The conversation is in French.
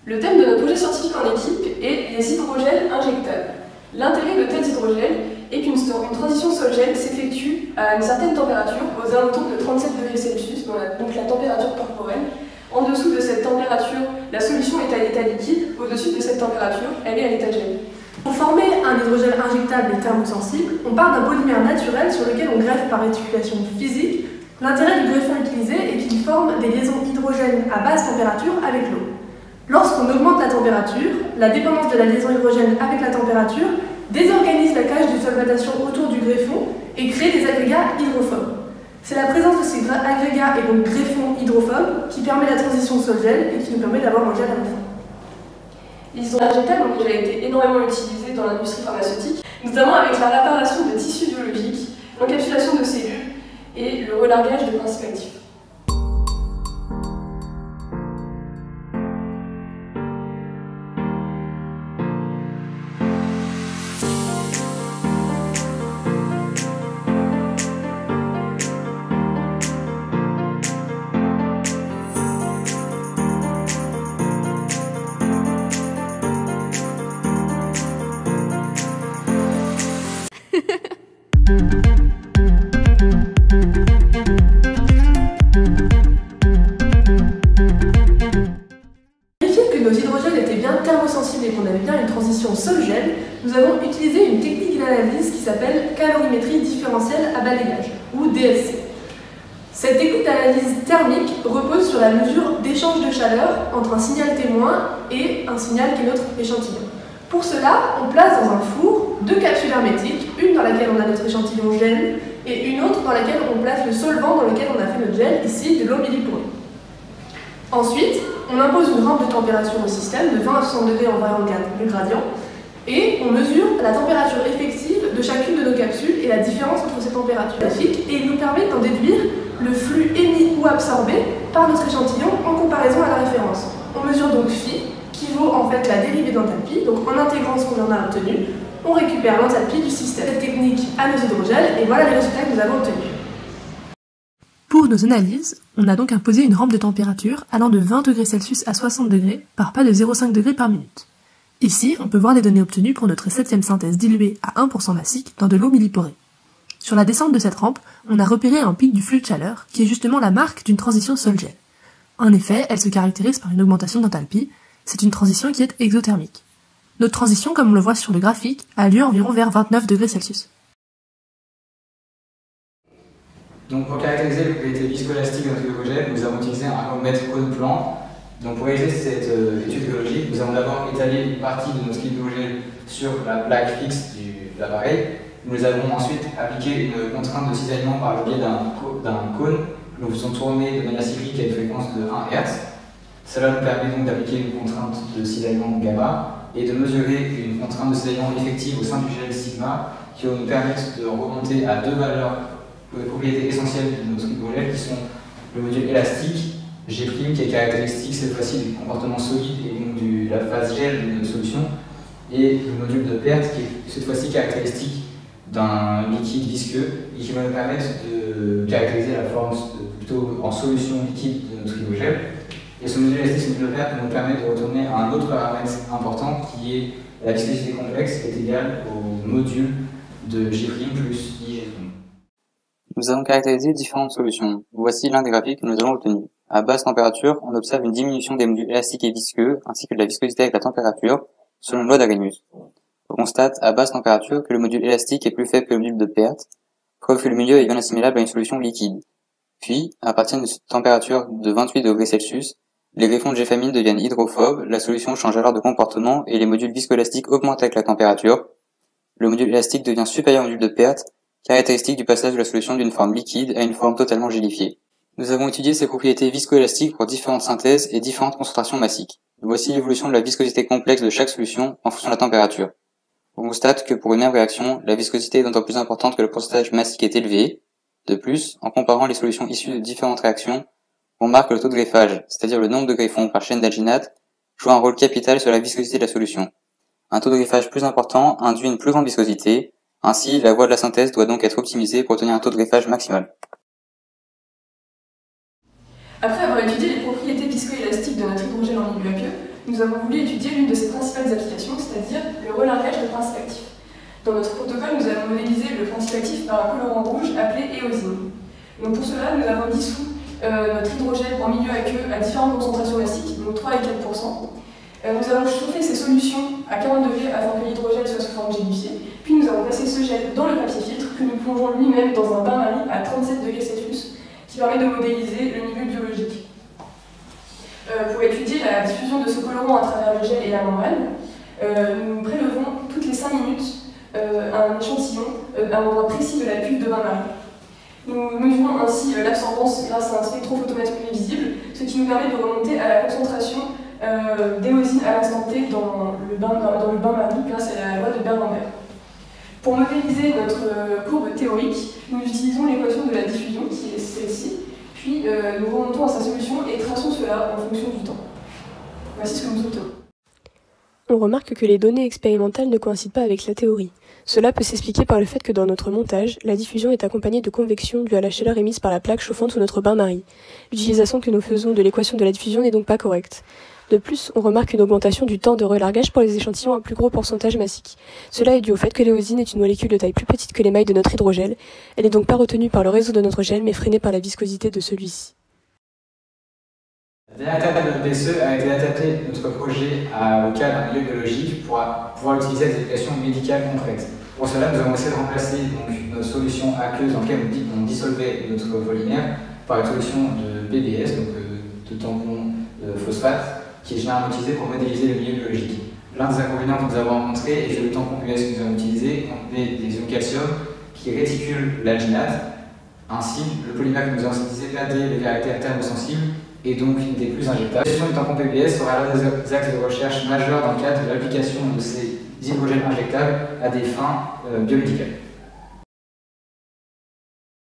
Le thème de notre projet scientifique en équipe est les hydrogels injectables. L'intérêt de tels hydrogels est qu'une transition sol-gel s'effectue à une certaine température, aux alentours de 37 degrés Celsius, donc la température corporelle. En dessous de cette température, la solution est à l'état liquide. Au-dessus de cette température, elle est à l'état gel. Pour former un hydrogel injectable et thermosensible, on part d'un polymère naturel sur lequel on greffe par réticulation physique. L'intérêt du greffon utilisé est qu'il forme des liaisons hydrogènes à basse température avec l'eau. Lorsqu'on augmente la température, la dépendance de la liaison hydrogène avec la température désorganise la cage de solvatation autour du greffon et crée des agrégats hydrophobes. C'est la présence de ces agrégats et donc greffons hydrophobes qui permet la transition sol-gel et qui nous permet d'avoir un gel à la fin. Les hydrogels injectables ont déjà été énormément utilisés dans l'industrie pharmaceutique, notamment avec la réparation de tissus biologiques, l'encapsulation de cellules et le relargage de principes actifs. Nos hydrogels étaient bien thermosensibles et qu'on avait bien une transition sol-gel, nous avons utilisé une technique d'analyse qui s'appelle calorimétrie différentielle à balayage, ou DSC. Cette technique d'analyse thermique repose sur la mesure d'échange de chaleur entre un signal témoin et un signal qui est notre échantillon. Pour cela, on place dans un four deux capsules hermétiques, une dans laquelle on a notre échantillon gel et une autre dans laquelle on place le solvant dans lequel on a fait notre gel, ici de l'eau milliporée. Ensuite, on impose une rampe de température au système de 20 à 60 degrés en variant le gradient et on mesure la température effective de chacune de nos capsules et la différence entre ces températures graphiques et il nous permet d'en déduire le flux émis ou absorbé par notre échantillon en comparaison à la référence. On mesure donc phi qui vaut en fait la dérivée d'enthalpie, donc en intégrant ce qu'on en a obtenu, on récupère l'enthalpie du système. Cette technique à nos hydrogels et voilà les résultats que nous avons obtenus. Pour nos analyses, on a donc imposé une rampe de température allant de 20 degrés Celsius à 60 degrés par pas de 0,5 degrés par minute. Ici, on peut voir les données obtenues pour notre 7e synthèse diluée à 1% massique dans de l'eau milliporée. Sur la descente de cette rampe, on a repéré un pic du flux de chaleur qui est justement la marque d'une transition sol-gel. En effet, elle se caractérise par une augmentation d'enthalpie, c'est une transition qui est exothermique. Notre transition, comme on le voit sur le graphique, a lieu environ vers 29 degrés Celsius. Donc pour caractériser les propriétés viscoélastiques de notre hydrogel, nous avons utilisé un chronomètre Code-Plan. Donc pour réaliser cette étude géologique, nous avons d'abord étalé une partie de notre hydrogel sur la plaque fixe de l'appareil. Nous avons ensuite appliqué une contrainte de cisaillement par le biais d'un cône que nous faisons tourner de manière cyclique à une fréquence de 1 Hz. Cela nous permet donc d'appliquer une contrainte de cisaillement gamma et de mesurer une contrainte de cisaillement effective au sein du gel sigma qui va nous permettre de remonter à deux valeurs les propriétés essentielles de notre hydrogel qui sont le module élastique, G' qui est caractéristique cette fois-ci du comportement solide et donc de la phase gel de notre solution, et le module de perte qui est cette fois-ci caractéristique d'un liquide visqueux et qui va nous permettre de caractériser la forme plutôt en solution liquide de notre hydrogel. Et ce module élastique, ce module de perte nous permet de retourner à un autre paramètre important qui est la viscosité complexe qui est égale au module de G' plus IG'. Nous avons caractérisé différentes solutions. Voici l'un des graphiques que nous avons obtenus. À basse température, on observe une diminution des modules élastiques et visqueux, ainsi que de la viscosité avec la température, selon la loi d'Arrhenius. On constate à basse température que le module élastique est plus faible que le module de perte, preuve que le milieu est bien assimilable à une solution liquide. Puis, à partir d'une température de 28 degrés Celsius, les greffons de G' deviennent hydrophobes, la solution change alors de comportement et les modules viscoélastiques augmentent avec la température. Le module élastique devient supérieur au module de perte, caractéristique du passage de la solution d'une forme liquide à une forme totalement gélifiée. Nous avons étudié ces propriétés viscoélastiques pour différentes synthèses et différentes concentrations massiques. Voici l'évolution de la viscosité complexe de chaque solution en fonction de la température. On constate que pour une même réaction, la viscosité est d'autant plus importante que le pourcentage massique est élevé. De plus, en comparant les solutions issues de différentes réactions, on remarque que le taux de greffage, c'est-à-dire le nombre de greffons par chaîne d'alginate, joue un rôle capital sur la viscosité de la solution. Un taux de greffage plus important induit une plus grande viscosité. Ainsi, la voie de la synthèse doit donc être optimisée pour obtenir un taux de greffage maximal. Après avoir étudié les propriétés viscoélastiques de notre hydrogel en milieu aqueux, nous avons voulu étudier l'une de ses principales applications, c'est-à-dire le relargage de principes actifs. Dans notre protocole, nous avons modélisé le principe actif par un colorant rouge appelé éosine. Donc pour cela, nous avons dissous notre hydrogène en milieu aqueux à différentes concentrations massiques, donc 3 et 4%. Nous avons chauffé ces solutions à 40 degrés afin que l'hydrogène soit sous forme gélifiée, puis nous avons placé ce gel dans le papier filtre que nous plongeons lui-même dans un bain-marie à 37 degrés Celsius, qui permet de modéliser le milieu biologique. Pour étudier la diffusion de ce colorant à travers le gel et la membrane, nous prélevons toutes les 5 minutes un échantillon à un endroit précis de la cuve de bain-marie. Nous mesurons ainsi l'absorbance grâce à un spectrophotométrie visible, ce qui nous permet de remonter à la concentration d'éosine à l'instant T dans le bain-marie grâce à la loi de Bernoulli. Pour modéliser notre courbe théorique, nous utilisons l'équation de la diffusion, qui est celle-ci, puis nous remontons à sa solution et traçons cela en fonction du temps. Voici ce que nous obtenons. On remarque que les données expérimentales ne coïncident pas avec la théorie. Cela peut s'expliquer par le fait que dans notre montage, la diffusion est accompagnée de convection due à la chaleur émise par la plaque chauffante sous notre bain-marie. L'utilisation que nous faisons de l'équation de la diffusion n'est donc pas correcte. De plus, on remarque une augmentation du temps de relargage pour les échantillons à plus gros pourcentage massique. Cela est dû au fait que l'éosine est une molécule de taille plus petite que l'émail de notre hydrogel. Elle n'est donc pas retenue par le réseau de notre gel, mais freinée par la viscosité de celui-ci. La dernière étape de notre PSE a été d'adapter notre projet au cas d'un milieu biologique pour pouvoir l'utiliser à des applications médicales concrètes. Pour cela, nous avons essayé de remplacer notre solution aqueuse dans laquelle on dissolvait notre polymère par une solution de PBS, donc de tampon de phosphate, qui est généralement utilisé pour modéliser le milieu biologique. L'un des inconvénients que nous avons rencontrés est que le tampon PBS que nous avons utilisé contenait des ions calcium qui réticulent l'alginate. Ainsi, le polymère que nous avons utilisé perdait les caractères thermosensibles et donc n'était plus injectable. La gestion du tampon PBS sera l'un des axes de recherche majeurs dans le cadre de l'application de ces hydrogènes injectables à des fins biomédicales.